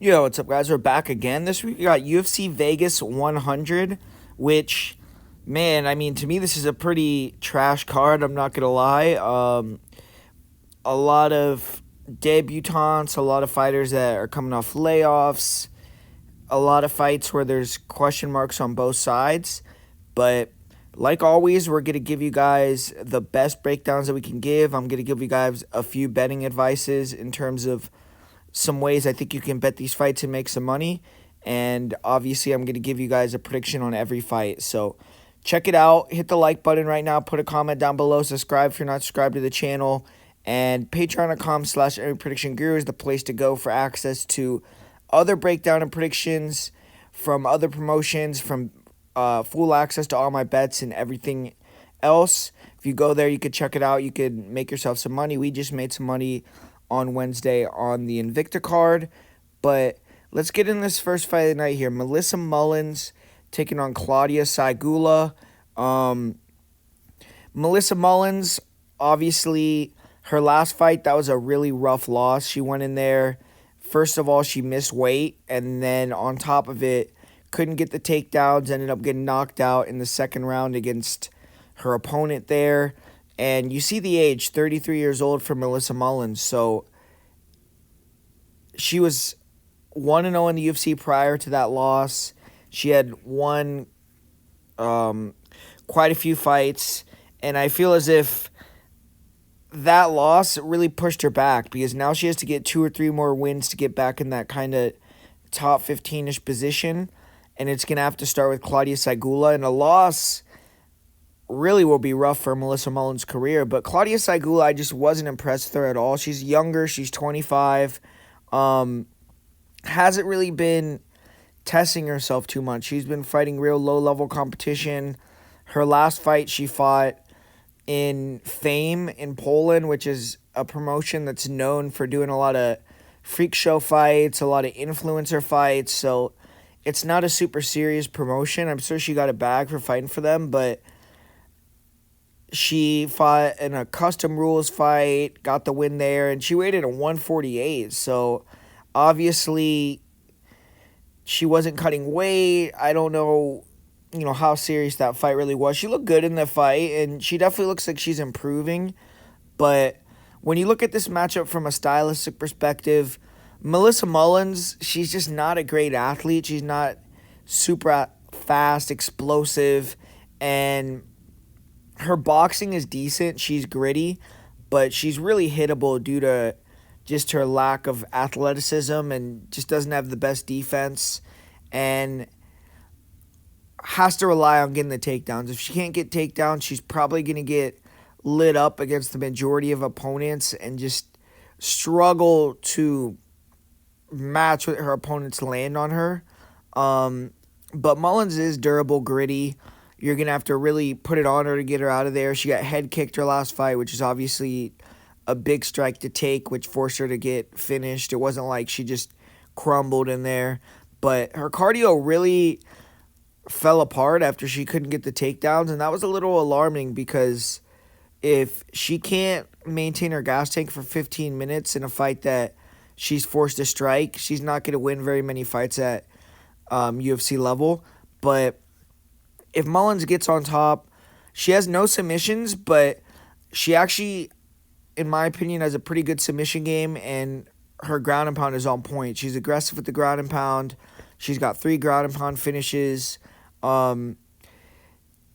Yo, what's up, guys? We're back again. This week we got UFC Vegas 100, which, man, I mean, to me, this is a pretty trash card. I'm not gonna lie. A lot of debutantes, a lot of fighters that are coming off layoffs, a lot of fights where there's question marks on both sides. But like always, we're gonna give you guys the best breakdowns that we can give. I'm gonna give you guys a few betting advices in terms of some ways I think you can bet these fights and make some money. And obviously, I'm going to give you guys a prediction on every fight. So check it out. Hit the like button right now. Put a comment down below. Subscribe if you're not subscribed to the channel. And patreon.com/everypredictionguru is the place to go for access to other breakdown and predictions from other promotions, from full access to all my bets and everything else. If you go there, you could check it out. You could make yourself some money. We just made some money on Wednesday on the Invicta card. But let's get in this first fight of the night here. Melissa Mullins taking on Claudia Saigula. Melissa Mullins, obviously, her last fight, that was a really rough loss. She went in there. First of all, she missed weight, and then on top of it, couldn't get the takedowns, ended up getting knocked out in the second round against her opponent there. And you see the age, 33 years old for Melissa Mullins. So she was 1-0 in the UFC prior to that loss. She had won quite a few fights. And I feel as if that loss really pushed her back, because now she has to get 2 or 3 more wins to get back in that kind of top 15-ish position. And it's going to have to start with Claudia Saigula. And a loss really will be rough for Melissa Mullins' career. But Claudia Saigula, I just wasn't impressed with her at all. She's younger. She's 25. Hasn't really been testing herself too much. She's been fighting real low-level competition. Her last fight, she fought in Fame in Poland, which is a promotion that's known for doing a lot of freak show fights, a lot of influencer fights. So it's not a super serious promotion. I'm sure she got a bag for fighting for them, but she fought in a custom rules fight, got the win there, and she weighed in at 148. So obviously she wasn't cutting weight. I don't know, how serious that fight really was. She looked good in the fight, and she definitely looks like she's improving. But when you look at this matchup from a stylistic perspective, Melissa Mullins, she's just not a great athlete. She's not super fast, explosive, and her boxing is decent. She's gritty, but she's really hittable due to just her lack of athleticism, and just doesn't have the best defense, and has to rely on getting the takedowns. If she can't get takedowns, she's probably going to get lit up against the majority of opponents and just struggle to match what her opponents land on her. But Mullins is durable, gritty. You're going to have to really put it on her to get her out of there. She got head kicked her last fight, which is obviously a big strike to take, which forced her to get finished. It wasn't like she just crumbled in there. But her cardio really fell apart after she couldn't get the takedowns, and that was a little alarming, because if she can't maintain her gas tank for 15 minutes in a fight that she's forced to strike, she's not going to win very many fights at UFC level. But if Mullins gets on top, she has no submissions, but she actually, in my opinion, has a pretty good submission game, and her ground and pound is on point. She's aggressive with the ground and pound. She's got 3 ground and pound finishes. And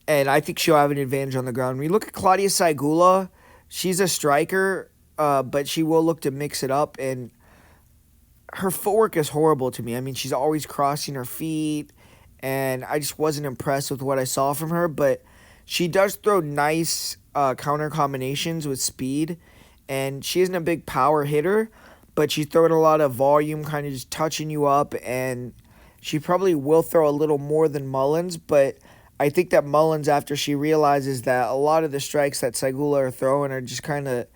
I think she'll have an advantage on the ground. When you look at Claudia Saigula, she's a striker, but she will look to mix it up, and her footwork is horrible to me. I mean, she's always crossing her feet, and I just wasn't impressed with what I saw from her. But she does throw nice counter combinations with speed, and she isn't a big power hitter, but she's throwing a lot of volume, kind of just touching you up, and she probably will throw a little more than Mullins. But I think that Mullins, after she realizes that a lot of the strikes that Saigula are throwing are just kind of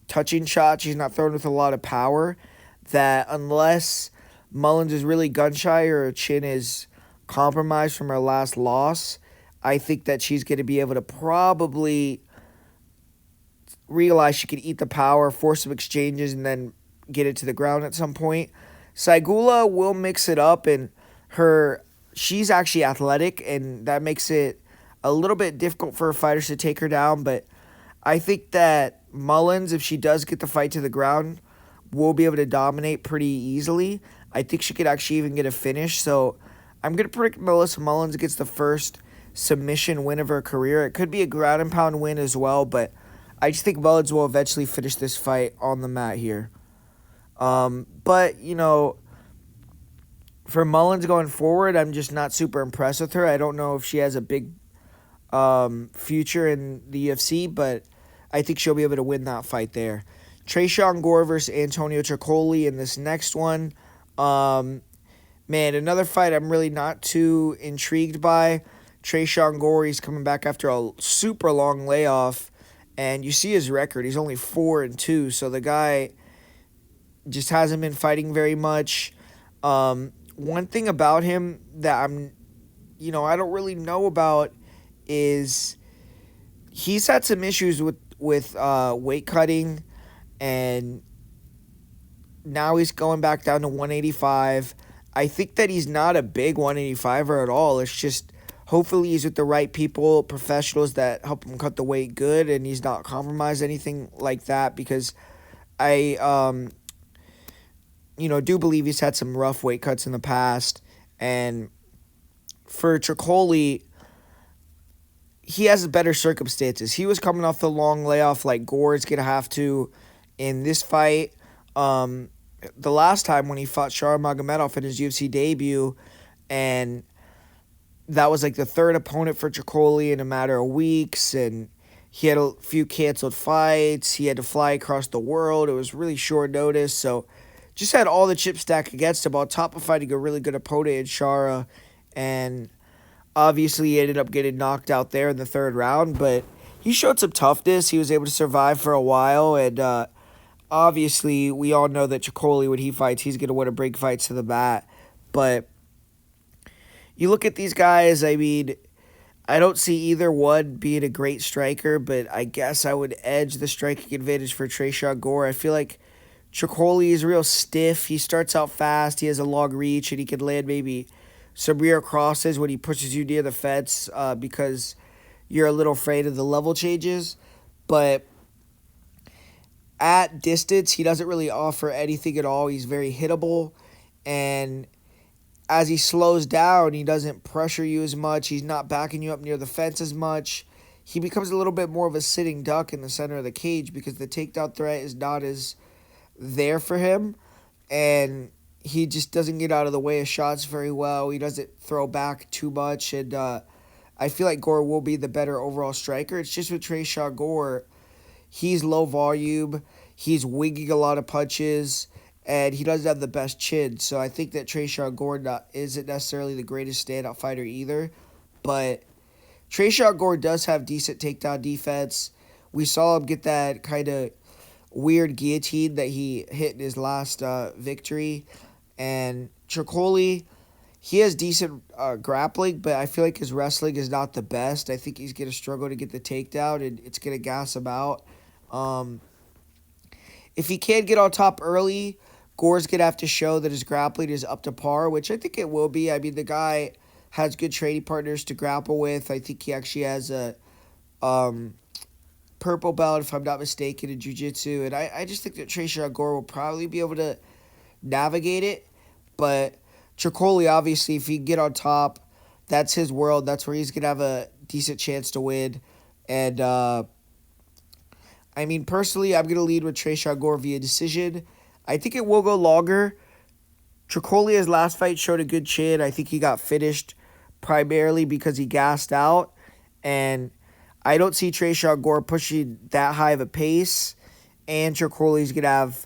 touching shots, she's not throwing with a lot of power, that unless Mullins is really gun-shy or her chin is compromised from her last loss, I think that she's going to be able to probably realize she could eat the power, force some exchanges, and then get it to the ground at some point. Saigula will mix it up, and her she's actually athletic, and that makes it a little bit difficult for fighters to take her down. But I think that Mullins, if she does get the fight to the ground, will be able to dominate pretty easily. I think she could actually even get a finish. So I'm going to predict Melissa Mullins gets the first submission win of her career. It could be a ground and pound win as well, but I just think Mullins will eventually finish this fight on the mat here. But, for Mullins going forward, I'm just not super impressed with her. I don't know if she has a big future in the UFC, but I think she'll be able to win that fight there. Tresha Gore versus Antonio Tricoli in this next one. Man, another fight I'm really not too intrigued by. Tresha Gore, he's coming back after a super long layoff, and you see his record. He's only 4-2, so the guy just hasn't been fighting very much. One thing about him that I don't really know about is he's had some issues with weight cutting, and now he's going back down to 185. I think that he's not a big 185er at all. It's just hopefully he's with the right people, professionals that help him cut the weight good, and he's not compromised anything like that, because I do believe he's had some rough weight cuts in the past. And for Tricoli, he has better circumstances. He was coming off the long layoff like Gore is going to have to in this fight. The last time when he fought Shar Magomedov in his UFC debut, and that was like the third opponent for Tricoli in a matter of weeks, and he had a few canceled fights. He had to fly across the world. It was really short notice, so just had all the chips stacked against him on top of fighting a really good opponent in Shara, and obviously he ended up getting knocked out there in the third round, but he showed some toughness. He was able to survive for a while, and obviously we all know that Tricoli, when he fights, he's going to want to bring fights to the mat. But you look at these guys, I mean, I don't see either one being a great striker, but I guess I would edge the striking advantage for Tresha Gore. I feel like Tricoli is real stiff. He starts out fast. He has a long reach, and he can land maybe some rear crosses when he pushes you near the fence because you're a little afraid of the level changes. But at distance, he doesn't really offer anything at all. He's very hittable, and as he slows down, he doesn't pressure you as much. He's not backing you up near the fence as much. He becomes a little bit more of a sitting duck in the center of the cage because the takedown threat is not as there for him, and he just doesn't get out of the way of shots very well. He doesn't throw back too much, and I feel like Gore will be the better overall striker. It's just with Tresha Gore, he's low volume, he's winging a lot of punches, and he doesn't have the best chin. So I think that Tresha Gore isn't necessarily the greatest standout fighter either, but Tresha Gore does have decent takedown defense. We saw him get that kind of weird guillotine that he hit in his last victory. And Tricoli, he has decent grappling, but I feel like his wrestling is not the best. I think he's going to struggle to get the takedown, and it's going to gas him out. If he can't get on top early, Gore's going to have to show that his grappling is up to par, which I think it will be. I mean, the guy has good training partners to grapple with. I think he actually has a purple belt, if I'm not mistaken, in jiu-jitsu. And I just think that Tresha Gore will probably be able to navigate it. But Tricoli, obviously, if he can get on top, that's his world. That's where he's going to have a decent chance to win. And, I mean, personally, I'm going to lead with Tresha Gore via decision. I think it will go longer. Tricoli's last fight showed a good chin. I think he got finished primarily because he gassed out. And I don't see Tresha Gore pushing that high of a pace. And Tricoli's going to have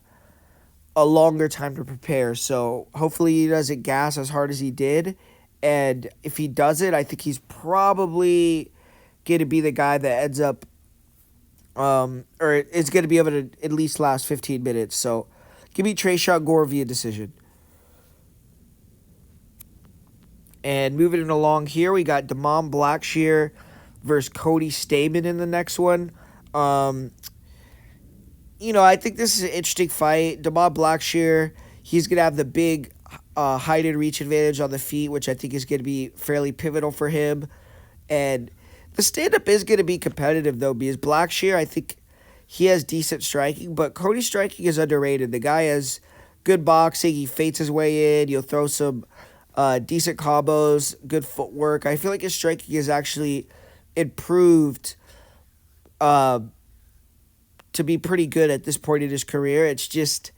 a longer time to prepare. So hopefully he doesn't gas as hard as he did. And if he does it, I think he's probably going to be the guy that ends up or is going to be able to at least last 15 minutes. So give me Tresha Gore via decision. And moving it along here, we got Damon Blackshear versus Cody Stamann in the next one. I think this is an interesting fight. Damon Blackshear, He's going to have the big height and reach advantage on the feet, which I think is going to be fairly pivotal for him. And the stand-up is going to be competitive, though, because Blackshear, I think he has decent striking, but Cody's striking is underrated. The guy has good boxing. He feints his way in. He'll throw some decent combos, good footwork. I feel like his striking is actually improved to be pretty good at this point in his career. It's just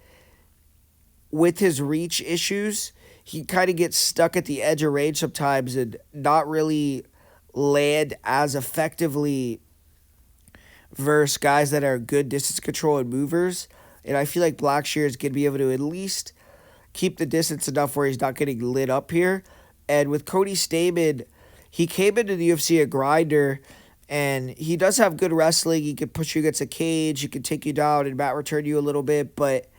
with his reach issues, he kind of gets stuck at the edge of range sometimes and not really land as effectively versus guys that are good distance control and movers. And I feel like Blackshear is going to be able to at least keep the distance enough where he's not getting lit up here. And with Cody Stamann, he came into the UFC a grinder, and he does have good wrestling. He can push you against a cage. He can take you down and mat return you a little bit. But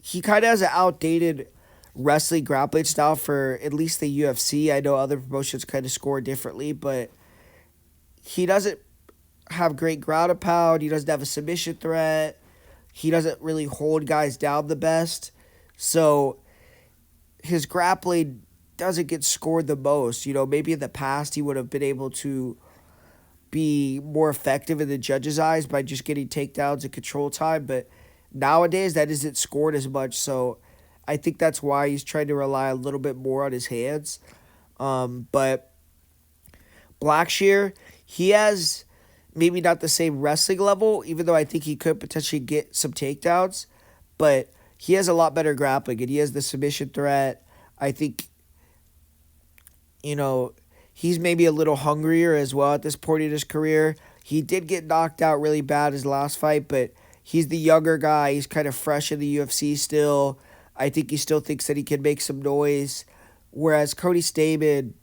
he kind of has an outdated wrestling grappling style for at least the UFC. I know other promotions kind of score differently, but he doesn't have great ground and pound. He doesn't have a submission threat. He doesn't really hold guys down the best. So his grappling doesn't get scored the most. You know, maybe in the past he would have been able to be more effective in the judges' eyes by just getting takedowns and control time, but nowadays that isn't scored as much. So I think that's why he's trying to rely a little bit more on his hands. But Blackshear, he has maybe not the same wrestling level, even though I think he could potentially get some takedowns, but he has a lot better grappling, and he has the submission threat. I think, you know, he's maybe a little hungrier as well at this point in his career. He did get knocked out really bad his last fight, but he's the younger guy. He's kind of fresh in the UFC still. I think he still thinks that he can make some noise, whereas Cody Stamann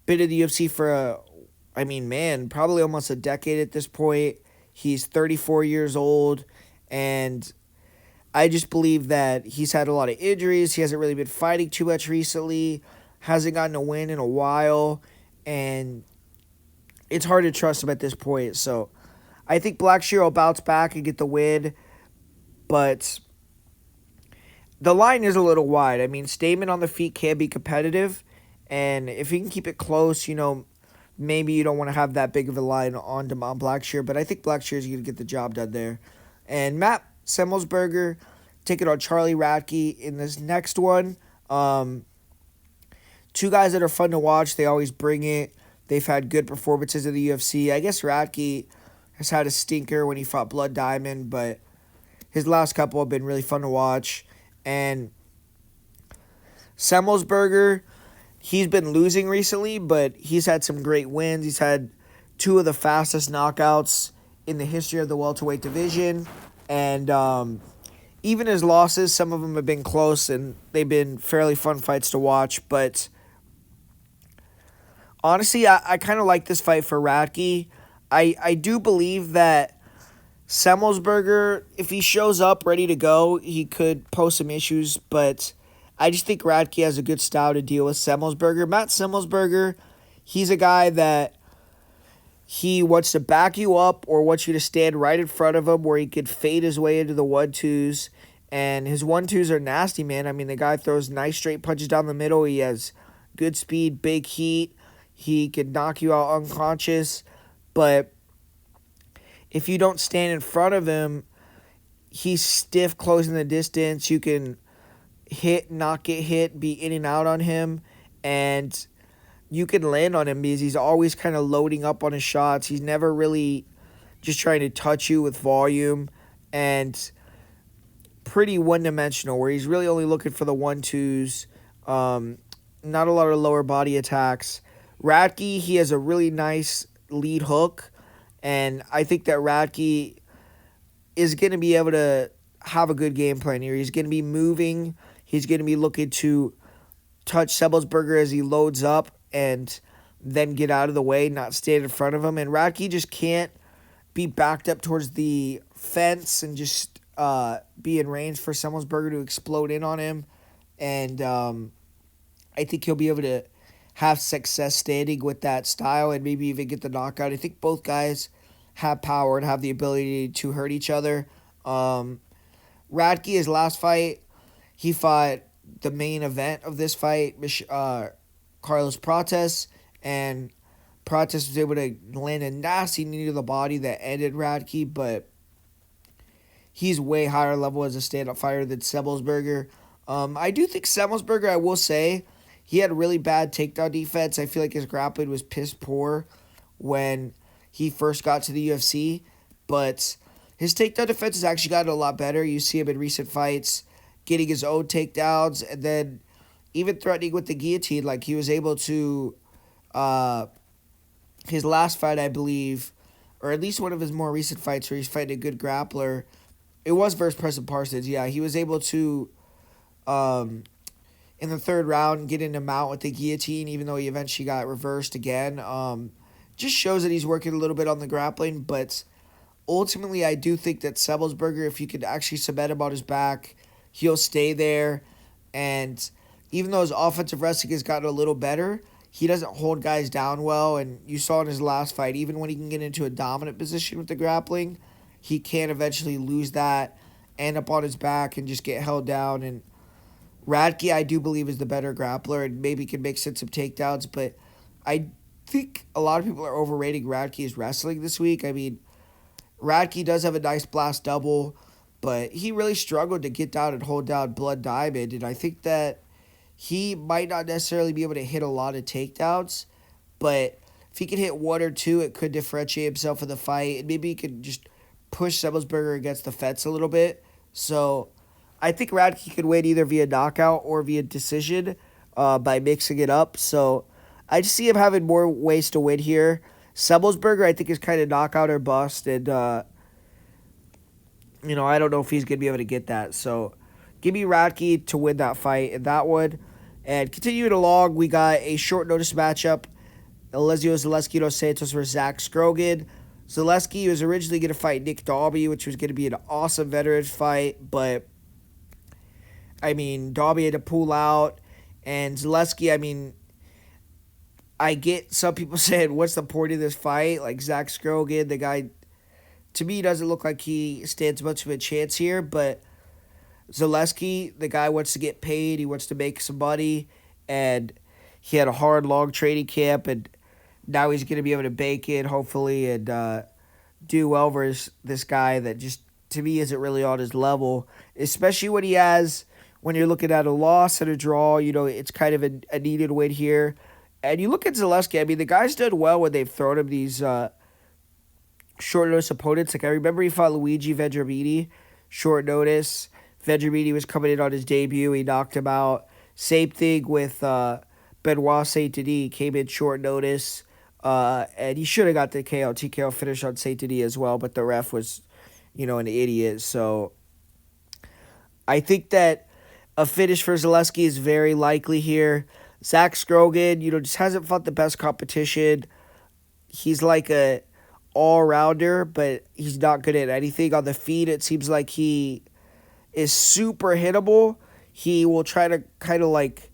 been in the UFC for probably almost a decade at this point. He's 34 years old, and I just believe that he's had a lot of injuries. He hasn't really been fighting too much recently, hasn't gotten a win in a while, and it's hard to trust him at this point. So I think Blackshear will bounce back and get the win, but the line is a little wide. I mean, Stamann on the feet can be competitive, and if he can keep it close, you know, maybe you don't want to have that big of a line on Blackshear, but I think Blackshear is going to get the job done there. And Matt Semelsberger taking on Charlie Radke in this next one. Two guys that are fun to watch. They always bring it. They've had good performances in the UFC. I guess Radke has had a stinker when he fought Blood Diamond, but his last couple have been really fun to watch. And Semelsberger, he's been losing recently, but he's had some great wins. He's had two of the fastest knockouts in the history of the welterweight division. And even his losses, some of them have been close, and they've been fairly fun fights to watch. But honestly, I kind of like this fight for Radke. I do believe that Semelsberger, if he shows up ready to go, he could pose some issues, but I just think Radke has a good style to deal with Semelsberger. Matt Semelsberger, he's a guy that he wants to back you up or wants you to stand right in front of him where he could fade his way into the 1-2s, and his 1-2s are nasty, man. I mean, the guy throws nice straight punches down the middle. He has good speed, big heat. He can knock you out unconscious, but if you don't stand in front of him, he's stiff closing the distance. You can hit, not get hit, be in and out on him, and you can land on him because he's always kind of loading up on his shots. He's never really just trying to touch you with volume, and pretty one-dimensional where he's really only looking for the 1-2s, not a lot of lower body attacks. Radke, he has a really nice lead hook, and I think that Radke is going to be able to have a good game plan here. He's going to be moving. He's going to be looking to touch Semelsberger as he loads up and then get out of the way, not stand in front of him. And Radke just can't be backed up towards the fence and just be in range for Semelsberger to explode in on him. And I think he'll be able to have success standing with that style and maybe even get the knockout. I think both guys have power and have the ability to hurt each other. Radke, his last fight, He fought the main event of this fight, Carlos Prates, and Prates was able to land a nasty knee to the body that ended Radke, but he's way higher level as a stand-up fighter than Semelsberger. I do think Semelsberger, I will say, he had really bad takedown defense. I feel like his grappling was piss poor when he first got to the UFC, but his takedown defense has actually gotten a lot better. You see him in recent fights getting his own takedowns and then even threatening with the guillotine. Like he was able to, his last fight, I believe, or at least one of his more recent fights where he's fighting a good grappler. It was versus Preston Parsons. Yeah, he was able to, in the third round, get him out with the guillotine, even though he eventually got reversed again. Just shows that he's working a little bit on the grappling, but ultimately, I do think that Semelsberger, if you could actually cement him on his back, he'll stay there. And even though his offensive wrestling has gotten a little better, he doesn't hold guys down well. And you saw in his last fight, even when he can get into a dominant position with the grappling, he can eventually lose that, end up on his back, and just get held down. And Radke, I do believe, is the better grappler and maybe can make sense of takedowns. But I think a lot of people are overrating Radke's wrestling this week. I mean, Radke does have a nice blast double, but he really struggled to get down and hold down Blood Diamond, and I think that he might not necessarily be able to hit a lot of takedowns, but if he could hit one or two, it could differentiate himself in the fight, and maybe he could just push Semelsberger against the fence a little bit. So I think Radke could win either via knockout or via decision by mixing it up. So I just see him having more ways to win here. Semelsberger, I think, is kind of knockout or bust, and, I don't know if he's going to be able to get that. So give me Radke to win that fight in that one. And continuing along, we got a short notice matchup. Alessio Zeleski dos Santos versus Zach Scoggin. Zeleski was originally going to fight Nick Dalby, which was going to be an awesome veteran fight, but, Dalby had to pull out, and Zeleski, I get some people saying, what's the point of this fight? Like, Zach Scoggin, the guy, to me, doesn't look like he stands much of a chance here, but Zeleski, the guy wants to get paid, he wants to make some money, and he had a hard, long training camp, and now he's going to be able to bake it, hopefully, and do well versus this guy that just, to me, isn't really on his level, especially when you're looking at a loss and a draw, it's kind of a needed win here. And you look at Zeleski, the guy's done well when they've thrown him these short notice opponents. Like, I remember he fought Luigi Vendramini, short notice. Vendramini was coming in on his debut. He knocked him out. Same thing with Benoit Saint-Denis. Came in short notice. And he should have got the TKO finish on Saint-Denis as well, but the ref was, an idiot. So I think that a finish for Zeleski is very likely here. Zach Scoggin, just hasn't fought the best competition. He's like a all-rounder, but he's not good at anything. On the feet, it seems like he is super hittable. He will try to kind of like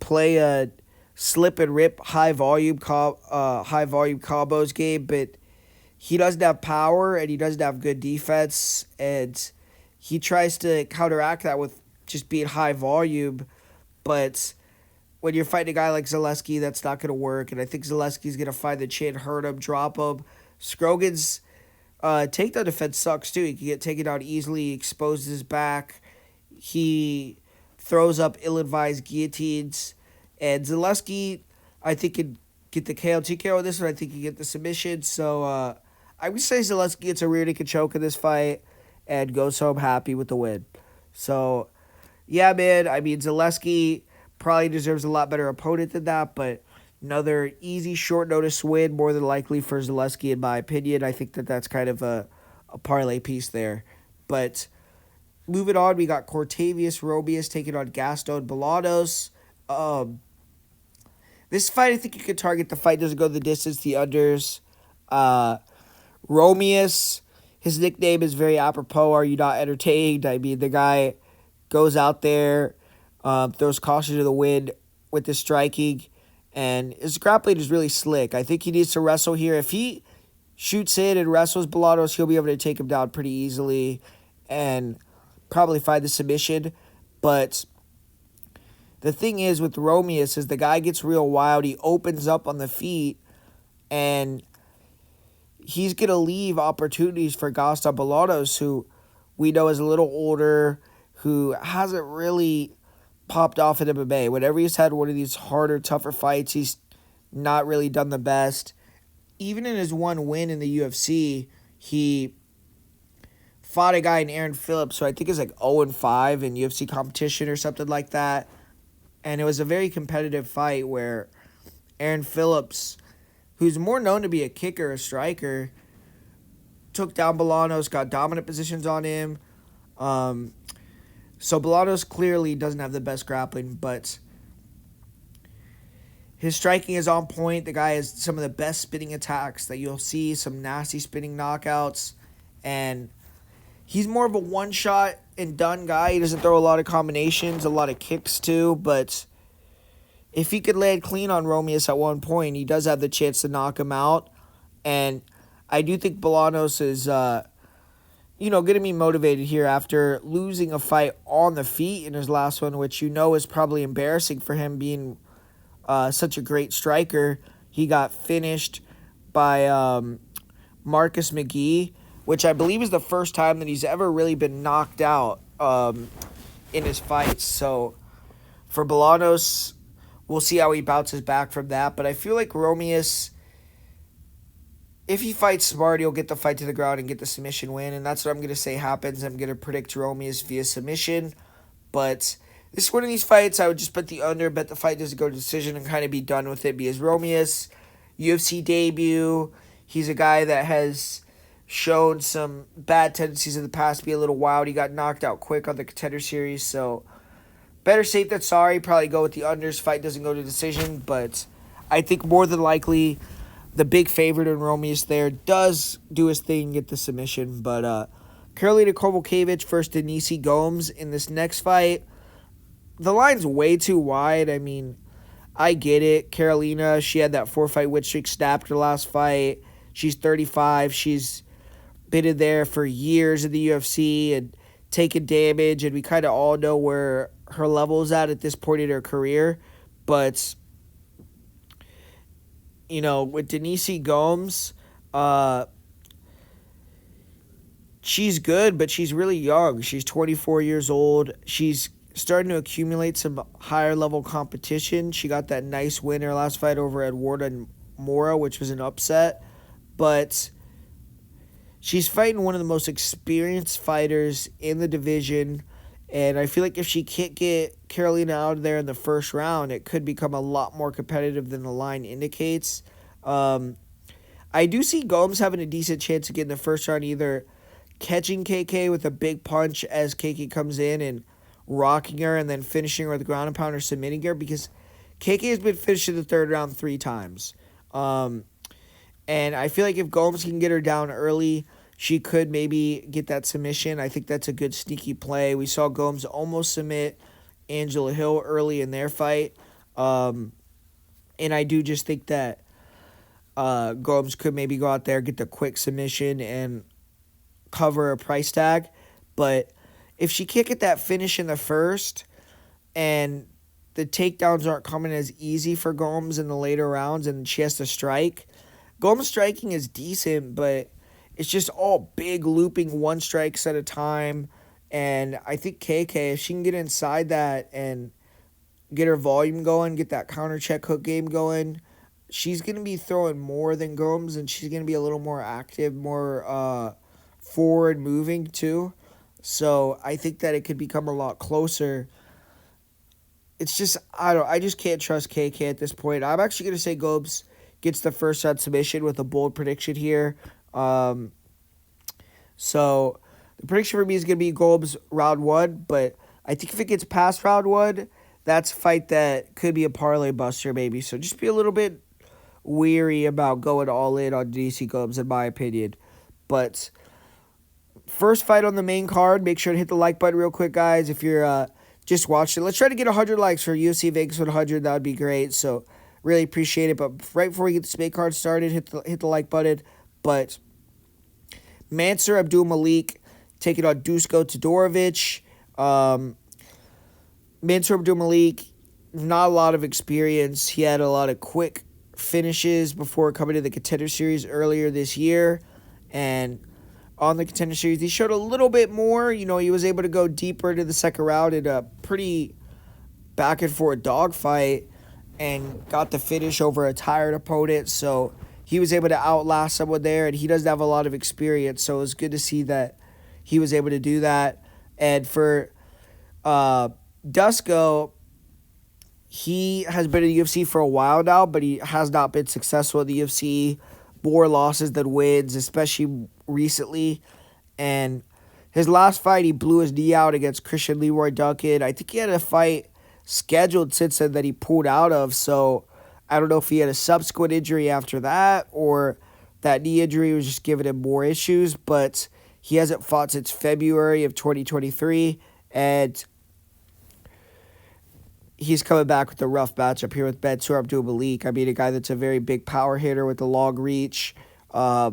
play a slip and rip high volume combos game, but he doesn't have power and he doesn't have good defense, and he tries to counteract that with just being high volume, but when you're fighting a guy like Zeleski, that's not going to work, and I think Zaleski's going to find the chin, hurt him, drop him. Scroggins' takedown defense sucks, too. He can get taken out easily, exposes his back. He throws up ill-advised guillotines, and Zeleski, I think, can get the KO, TKO on this one. I think he can get the submission, so I would say Zeleski gets a rear naked choke in this fight and goes home happy with the win. So, yeah, man, Zeleski probably deserves a lot better opponent than that, but another easy short notice win, more than likely for Zeleski, in my opinion. I think that that's kind of a parlay piece there. But moving on, we got Cortavius Robius taking on Gaston Bolanos. This fight, I think you could target. The fight doesn't go the distance, the unders. Romius, his nickname is very apropos. Are you not entertained? The guy goes out there, throws caution to the wind with his striking, and his grappling is really slick. I think he needs to wrestle here. If he shoots in and wrestles Bolanos, he'll be able to take him down pretty easily and probably find the submission. But the thing is with Romeus is the guy gets real wild. He opens up on the feet, and he's going to leave opportunities for Gaston Bolanos, who we know is a little older, who hasn't really popped off in MMA. Whenever he's had one of these harder, tougher fights, he's not really done the best. Even in his one win in the UFC, he fought a guy in Aaron Phillips, who I think is like 0-5 in UFC competition or something like that. And it was a very competitive fight where Aaron Phillips, who's more known to be a kicker, a striker, took down Bolanos, got dominant positions on him. So Bolanos clearly doesn't have the best grappling, but his striking is on point. The guy has some of the best spinning attacks that you'll see, some nasty spinning knockouts, and he's more of a one-shot and done guy. He doesn't throw a lot of combinations, a lot of kicks too, but if he could land clean on Romeus at one point, he does have the chance to knock him out. And I do think Bolanos is, going to be motivated here after losing a fight on the feet in his last one, which is probably embarrassing for him being such a great striker. He got finished by Marcus McGee, which I believe is the first time that he's ever really been knocked out in his fights. So for Bolanos, we'll see how he bounces back from that. But I feel like Romeus, if he fights smart, he'll get the fight to the ground and get the submission win. And that's what I'm going to say happens. I'm going to predict Romeus via submission. But this is one of these fights, I would just bet the under, bet the fight doesn't go to decision and kind of be done with it. Because Romeus, UFC debut, he's a guy that has shown some bad tendencies in the past to be a little wild. He got knocked out quick on the Contender Series, so better safe than sorry. Probably go with the unders. Fight doesn't go to decision, but I think more than likely the big favorite in Romeus there does do his thing, get the submission. But Karolina Kowalkiewicz versus Denise Gomes in this next fight. The line's way too wide. I mean, I get it. Karolina, she had that 4-fight win streak snapped her last fight. She's 35. She's been in there for years in the UFC and taken damage, and we kind of all know where her level is at this point in her career. But, with Denise Gomes, she's good, but she's really young. She's 24 years old. She's starting to accumulate some higher level competition. She got that nice win in her last fight over Eduarda Mora, which was an upset. But she's fighting one of the most experienced fighters in the division, and I feel like if she can't get Karolina out of there in the first round, it could become a lot more competitive than the line indicates. I do see Gomes having a decent chance to get in the first round, either catching KK with a big punch as KK comes in and rocking her, and then finishing her with a ground and pound or submitting her, because KK has been finished in the third round 3 times. And I feel like if Gomes can get her down early, she could maybe get that submission. I think that's a good sneaky play. We saw Gomes almost submit Angela Hill early in their fight. And I do just think that Gomes could maybe go out there, get the quick submission, and cover a price tag. But if she can't get that finish in the first, and the takedowns aren't coming as easy for Gomes in the later rounds, and she has to strike, Gomes' striking is decent, but it's just all big looping one strikes at a time. And I think KK, if she can get inside that and get her volume going, get that counter check hook game going, she's going to be throwing more than Gomes, and she's going to be a little more active, more forward moving too. So I think that it could become a lot closer. It's just, I just can't trust KK at this point. I'm actually going to say Gomes gets the first round submission with a bold prediction here. So the prediction for me is going to be Gomes round 1, but I think if it gets past round 1, that's a fight that could be a parlay buster maybe. So just be a little bit weary about going all in on Denise Gomes, in my opinion. But first fight on the main card, make sure to hit the like button real quick, guys, if you're just watching. Let's try to get 100 likes for UFC Vegas 100. That would be great. So really appreciate it. But right before we get this main card started, hit the like button. But Mansur Abdul Malik taking on Dusko Todorovic. Mansour Abdul Malik, not a lot of experience. He had a lot of quick finishes before coming to the Contender Series earlier this year. And on the Contender Series, he showed a little bit more. He was able to go deeper into the second round in a pretty back and forth dogfight and got the finish over a tired opponent. So he was able to outlast someone there, and he doesn't have a lot of experience. So it was good to see that he was able to do that. And for Dusko, he has been in the UFC for a while now, but he has not been successful in the UFC. More losses than wins, especially recently. And his last fight, he blew his knee out against Christian Leroy Duncan. I think he had a fight scheduled since then that he pulled out of. So I don't know if he had a subsequent injury after that or that knee injury was just giving him more issues. But he hasn't fought since February of 2023. And he's coming back with a rough matchup here with Mansour Abdul Malik. I mean, a guy that's a very big power hitter with a long reach. I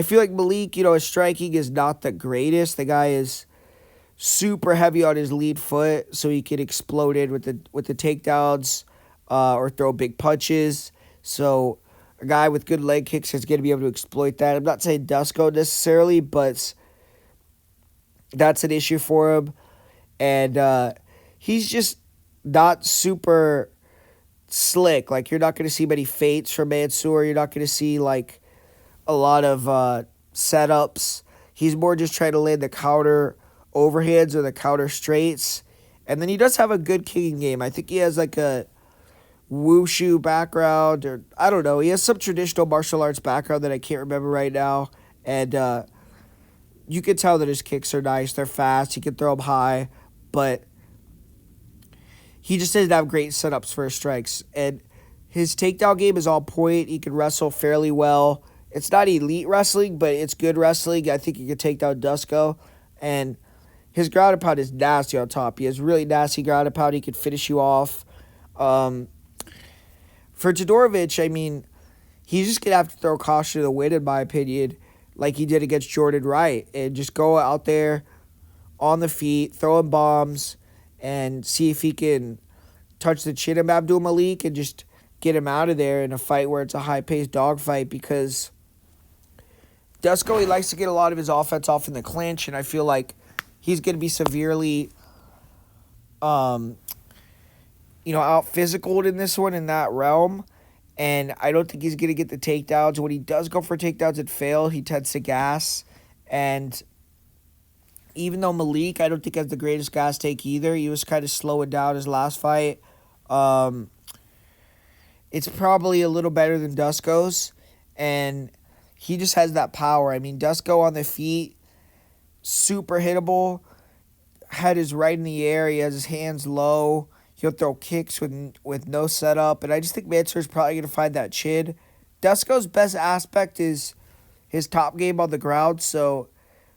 feel like Malik, his striking is not the greatest. The guy is super heavy on his lead foot, so he can explode in with the takedowns or throw big punches. So a guy with good leg kicks is going to be able to exploit that. I'm not saying Dusko necessarily, but that's an issue for him. And he's just not super slick. Like, you're not going to see many feints from Mansour. You're not going to see, like, a lot of setups. He's more just trying to land the counter overhands or the counter straights. And then he does have a good kicking game. I think he has, like, a wushu background, or I don't know. He has some traditional martial arts background that I can't remember right now. And you can tell that his kicks are nice. They're fast. He can throw them high. But he just doesn't have great setups for his strikes. And his takedown game is on point. He can wrestle fairly well. It's not elite wrestling, but it's good wrestling. I think he can take down Dusko. And his ground and pound is nasty on top. He has really nasty ground and pound. He can finish you off. For Todorovic, I mean, he's just going to have to throw caution to the wind, in my opinion, like he did against Jordan Wright. And just go out there on the feet, throwing bombs, and see if he can touch the chin of Abdul Malik and just get him out of there in a fight where it's a high-paced dogfight, because Dusko, he likes to get a lot of his offense off in the clinch, and I feel like he's going to be severely out-physicaled in this one, in that realm. And I don't think he's going to get the takedowns. When he does go for takedowns and fail, he tends to gas. And even though Malik, I don't think has the greatest gas take either. He was kind of slowing down his last fight. It's probably a little better than Dusko's. And he just has that power. I mean, Dusko on the feet, super hittable. Head is right in the air. He has his hands low. He'll throw kicks with no setup. And I just think Mansour's probably going to find that chin. Dusko's best aspect is his top game on the ground. So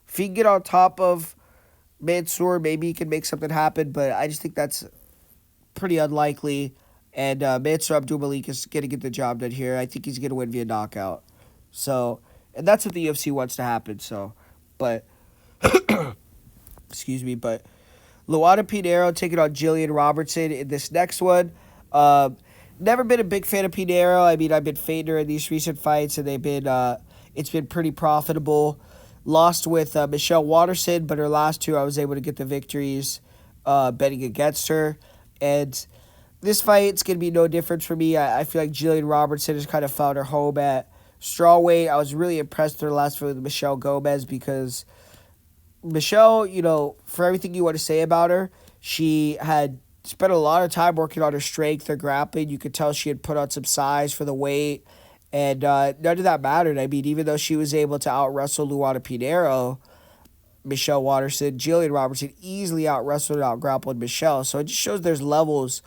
if he can get on top of Mansour, maybe he can make something happen. But I just think that's pretty unlikely. And Mansour Abdul Malik is going to get the job done here. I think he's going to win via knockout. So, and that's what the UFC wants to happen. So, but, excuse me, but Luana Pinero taking on Jillian Robertson in this next one. Never been a big fan of Pinero. I mean, I've been fading her in these recent fights, and it's been pretty profitable. Lost with Michelle Waterson, but her last two I was able to get the victories betting against her. And this fight, it's going to be no different for me. I feel like Jillian Robertson has kind of found her home at strawweight. I was really impressed with her last fight with Michelle Gomes, because Michelle, for everything you want to say about her, she had spent a lot of time working on her strength, her grappling. You could tell she had put on some size for the weight, and none of that mattered. I mean, even though she was able to out-wrestle Luana Pinero, Michelle Waterson, Jillian Robertson easily out-wrestled and out-grappled Michelle. So it just shows there's levels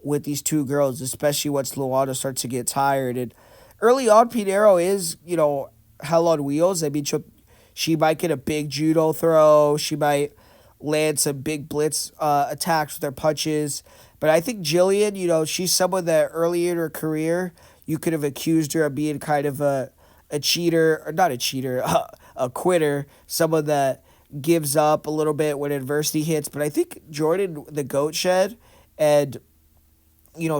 with these two girls, especially once Luana starts to get tired. And early on, Pinero is, hell on wheels. I mean, she might get a big judo throw. She might land some big blitz attacks with her punches. But I think Jillian, she's someone that early in her career, you could have accused her of being kind of a cheater, or not a cheater, a quitter, someone that gives up a little bit when adversity hits. But I think Jordan, the GOAT shed, and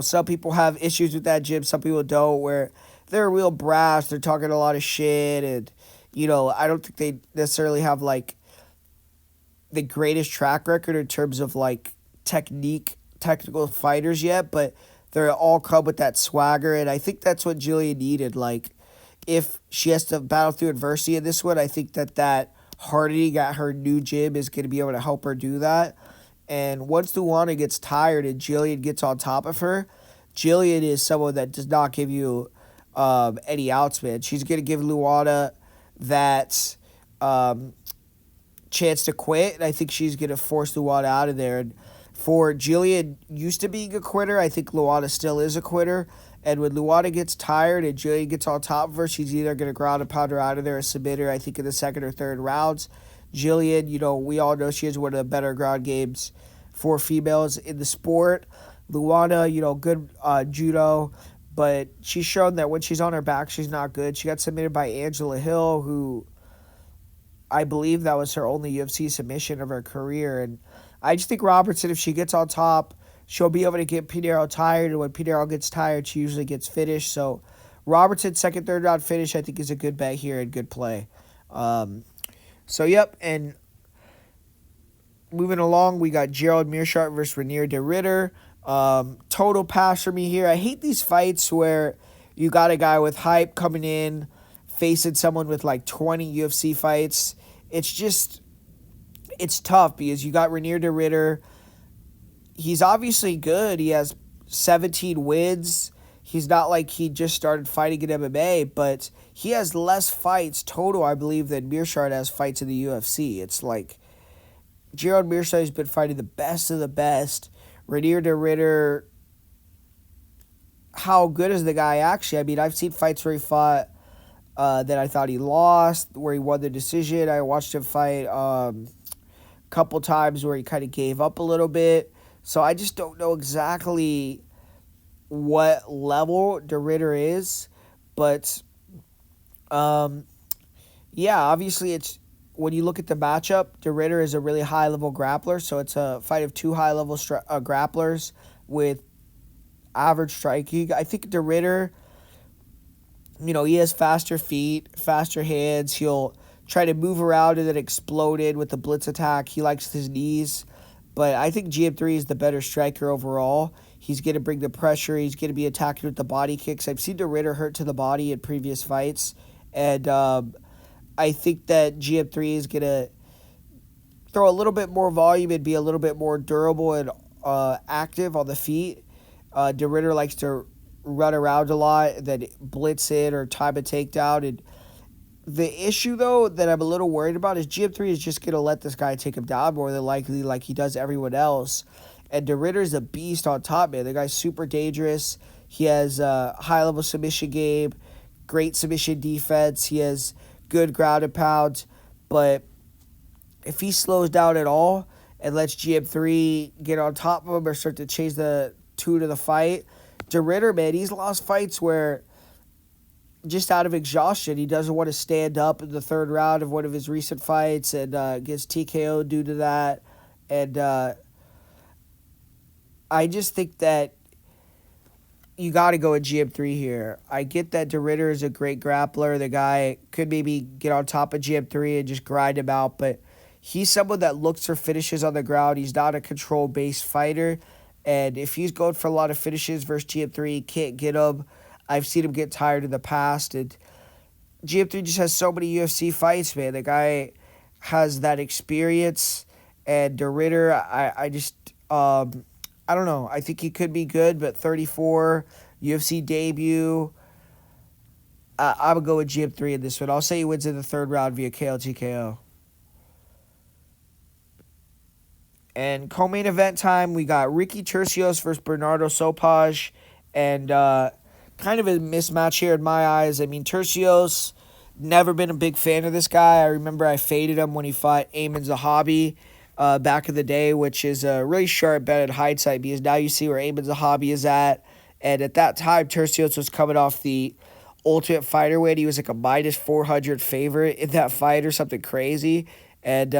some people have issues with that gym, some people don't, where they're real brash, they're talking a lot of shit, and I don't think they necessarily have like the greatest track record in terms of like technical fighters yet, but they're all come with that swagger, and I think that's what Jillian needed. Like, if she has to battle through adversity in this one, I think that hardening at her new gym is going to be able to help her do that. And once Luana gets tired and Jillian gets on top of her, Jillian is someone that does not give you any outs, man. She's going to give Luana that chance to quit, and I think she's going to force Luana out of there. And for Jillian used to being a quitter, I think Luana still is a quitter. And when Luana gets tired and Jillian gets on top of her, she's either going to ground and pound her out of there or submit her, I think, in the second or third rounds. Jillian, we all know she is one of the better ground games for females in the sport. Luana, good judo, but she's shown that when she's on her back, she's not good. She got submitted by Angela Hill, who I believe that was her only UFC submission of her career. And I just think Robertson, if she gets on top, she'll be able to get Pinero tired. And when Pinero gets tired, she usually gets finished. So Robertson, second, third round finish, I think is a good bet here and good play. Yep. And moving along, we got Gerald Meerschaert versus Reinier de Ritter. Total pass for me here. I hate these fights where you got a guy with hype coming in, facing someone with like 20 UFC fights. It's tough because you got Reinier de Ritter. He's obviously good. He has 17 wins. He's not like he just started fighting in MMA, but he has less fights total, I believe, than Meerschaert has fights in the UFC. It's like Gerald Meerschaert has been fighting the best of the best. Reinier de Ritter, how good is the guy actually? I mean, I've seen fights where he fought that I thought he lost, where he won the decision. I watched him fight a couple times where he kind of gave up a little bit. So I just don't know exactly what level de Ritter is. But, obviously it's when you look at the matchup, de Ritter is a really high-level grappler. So it's a fight of two high-level grapplers with average striking. I think de Ritter, he has faster feet, faster hands. He'll try to move around and then explode in with the blitz attack. He likes his knees. But I think GM3 is the better striker overall. He's going to bring the pressure. He's going to be attacking with the body kicks. I've seen de Ritter hurt to the body in previous fights. And I think that GM3 is going to throw a little bit more volume and be a little bit more durable and active on the feet. De Ritter likes to run around a lot and then blitz in or time a takedown. And the issue, though, that I'm a little worried about is GM3 is just going to let this guy take him down more than likely like he does everyone else. And de Ritter's a beast on top, man. The guy's super dangerous. He has a high-level submission game, great submission defense. He has good ground and pound. But if he slows down at all and lets GM3 get on top of him or start to change the tune of the fight, de Ritter, man, he's lost fights where just out of exhaustion, he doesn't want to stand up in the third round of one of his recent fights and gets TKO due to that. And I just think that you got to go with GM3 here. I get that de Ritter is a great grappler. The guy could maybe get on top of GM3 and just grind him out, but he's someone that looks for finishes on the ground. He's not a control-based fighter, and if he's going for a lot of finishes versus GM3, he can't get them. I've seen him get tired in the past, and GM3 just has so many UFC fights, man. The guy has that experience, and de Ritter, I don't know. I think he could be good, but 34, UFC debut. I would go with GM3 in this one. I'll say he wins in the third round via KO TKO. And co-main event time, we got Ricky Turcios versus Bernardo Sopaj, and kind of a mismatch here in my eyes. I mean, Turcios, never been a big fan of this guy. I remember I faded him when he fought Ayman Zahabi back in the day, which is a really sharp bet at hindsight because now you see where Ayman Zahabi is at. And at that time, Turcios was coming off the Ultimate Fighter weight. He was like a minus 400 favorite in that fight or something crazy. And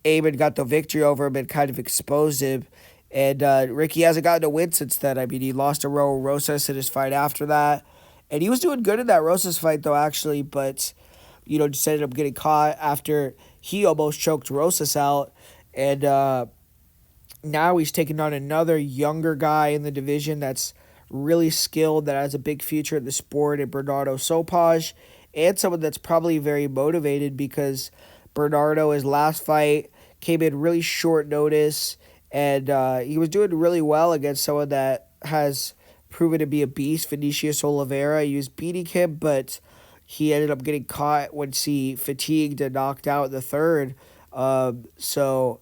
Eamon got the victory over him and kind of exposed him. And Ricky hasn't gotten a win since then. I mean, he lost to Raul Rosas in his fight after that. And he was doing good in that Rosas fight, though, actually. But, just ended up getting caught after he almost choked Rosas out. And now he's taking on another younger guy in the division that's really skilled, that has a big future in the sport, and Bernardo Sopaj, and someone that's probably very motivated because Bernardo, his last fight, came in really short notice, and he was doing really well against someone that has proven to be a beast, Vinicius Oliveira. He was beating him, but he ended up getting caught once he fatigued and knocked out in the third. So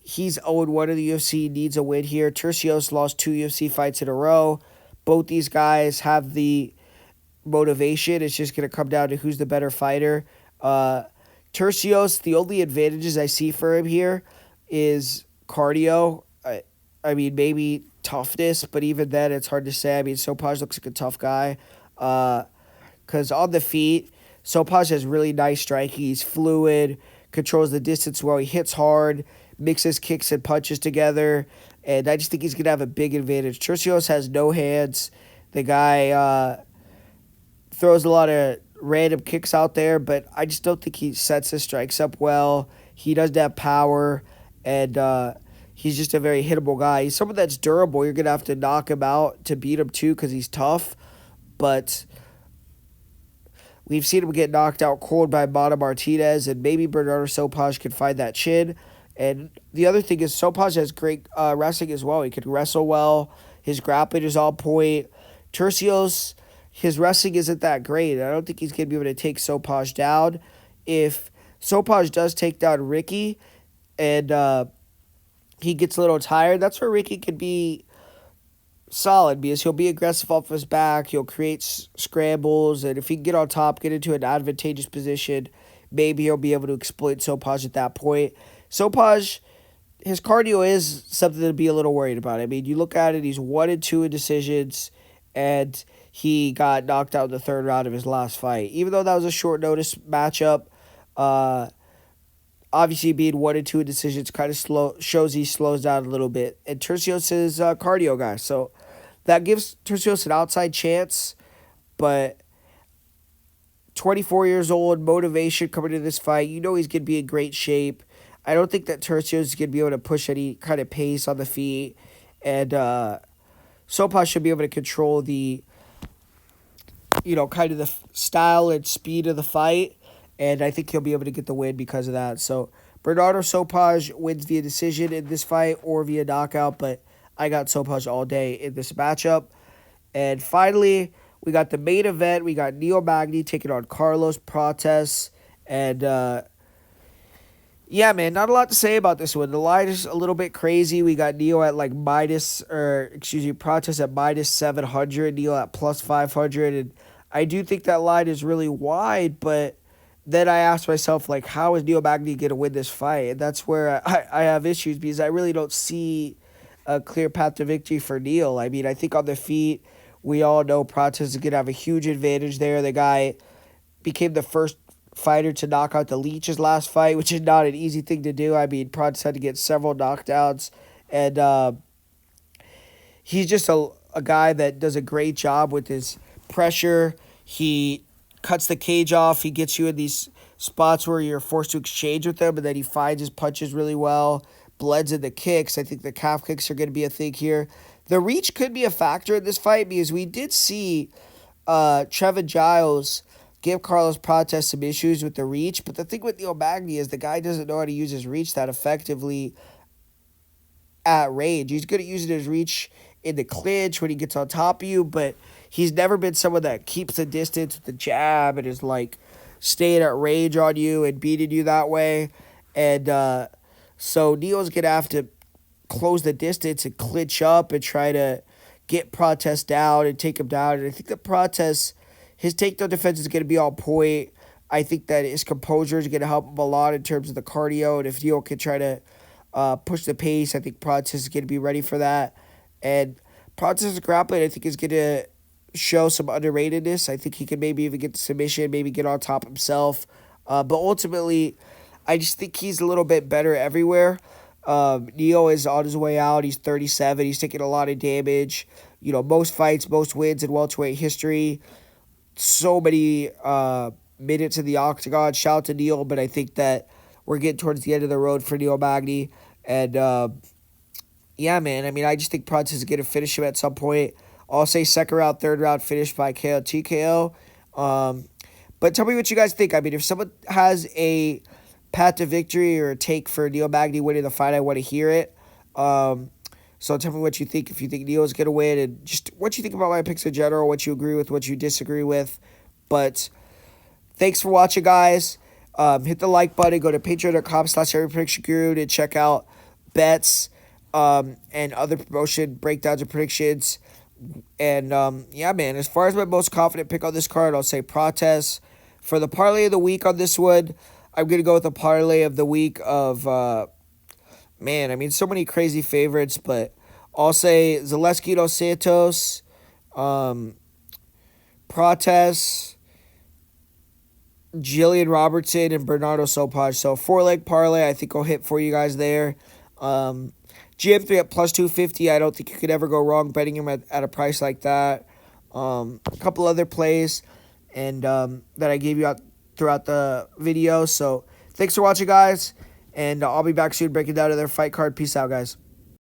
he's 0-1 in the UFC, needs a win here. Tercios lost 2 UFC fights in a row. Both these guys have the motivation. It's just going to come down to who's the better fighter. Tercios, the only advantages I see for him here is cardio. I mean, maybe toughness, but even then, it's hard to say. I mean, Sopaj looks like a tough guy. Because on the feet, Sopaj has really nice striking. He's fluid, controls the distance well. He hits hard, mixes kicks and punches together, and I just think he's going to have a big advantage. Tercios has no hands. The guy throws a lot of random kicks out there, but I just don't think he sets his strikes up well. He doesn't have power, and he's just a very hittable guy. He's someone that's durable. You're going to have to knock him out to beat him, too, because he's tough, but we've seen him get knocked out cold by Mana Martinez, and maybe Bernardo Sopaj can find that chin. And the other thing is Sopaj has great wrestling as well. He can wrestle well. His grappling is on point. Tercios, his wrestling isn't that great. I don't think he's going to be able to take Sopaj down. If Sopaj does take down Ricky and he gets a little tired, that's where Ricky can be solid because he'll be aggressive off his back. He'll create scrambles, and if he can get on top, get into an advantageous position, maybe he'll be able to exploit Sopaj at that point. Sopaj, his cardio is something to be a little worried about. I mean, you look at it, he's 1-2 in decisions, and he got knocked out in the third round of his last fight. Even though that was a short notice matchup, obviously being 1-2 in decisions kind of shows he slows down a little bit. And Tercios is a cardio guy, so that gives Tercios an outside chance, but 24 years old, motivation coming into this fight. You know he's going to be in great shape. I don't think that Tercios is going to be able to push any kind of pace on the feet. And Sopaj should be able to control the, kind of the style and speed of the fight. And I think he'll be able to get the win because of that. So Bernardo Sopaj wins via decision in this fight or via knockout. But I got Sopaj all day in this matchup. And finally, we got the main event. We got Magny taking on Carlos Prates. And yeah, man, not a lot to say about this one. The line is a little bit crazy. We got Prates at minus 700, Neo at plus 500. And I do think that line is really wide, but then I asked myself, how is Magny going to win this fight? And that's where I have issues because I really don't see a clear path to victory for Neo. I mean, I think on the feet, we all know Prates is going to have a huge advantage there. The guy became the first fighter to knock out the Leech's last fight, which is not an easy thing to do. I mean, Prates had to get several knockdowns, and he's just a guy that does a great job with his pressure. He cuts the cage off. He gets you in these spots where you're forced to exchange with him, and then he finds his punches really well, blends in the kicks. I think the calf kicks are going to be a thing here. The reach could be a factor in this fight because we did see Trevin Giles give Carlos Prates some issues with the reach, but the thing with Magny is the guy doesn't know how to use his reach that effectively at range. He's good at using his reach in the clinch when he gets on top of you, but he's never been someone that keeps the distance with the jab and is staying at range on you and beating you that way. And so Neo's going to have to close the distance and clinch up and try to get Prates down and take him down. And I think that Prates, his takedown defense is going to be on point. I think that his composure is going to help him a lot in terms of the cardio. And if Neo can try to push the pace, I think Prates is going to be ready for that. And Prates' grappling, I think, is going to show some underratedness. I think he could maybe even get the submission, maybe get on top himself. But ultimately, I just think he's a little bit better everywhere. Neo is on his way out. He's 37. He's taking a lot of damage. Most fights, most wins in welterweight history. So many minutes in the octagon. Shout out to Neil, but I think that we're getting towards the end of the road for Neil Magny. And yeah, man. I mean, I just think Prates is going to finish him at some point. I'll say second round, third round finish by KO, TKO. But tell me what you guys think. I mean, if someone has a path to victory or a take for Neil Magny winning the fight, I want to hear it. So tell me what you think. If you think Neil's going to win, and just what you think about my picks in general, what you agree with, what you disagree with. But thanks for watching, guys. Hit the like button. Go to patreon.com/everypredictionguru to check out bets and other promotion breakdowns and predictions. And yeah, man, as far as my most confident pick on this card, I'll say Prates. For the parlay of the week on this one, I'm going to go with the parlay of the week of, man, I mean, so many crazy favorites, but I'll say Zeleski dos Santos, Prates, Jillian Robertson, and Bernardo Sopaj. So 4-leg parlay, I think I'll hit for you guys there. GM3 at plus 250. I don't think you could ever go wrong betting him at a price like that. A couple other plays and that I gave you out throughout the video. So thanks for watching, guys. And I'll be back soon breaking down another fight card. Peace out, guys.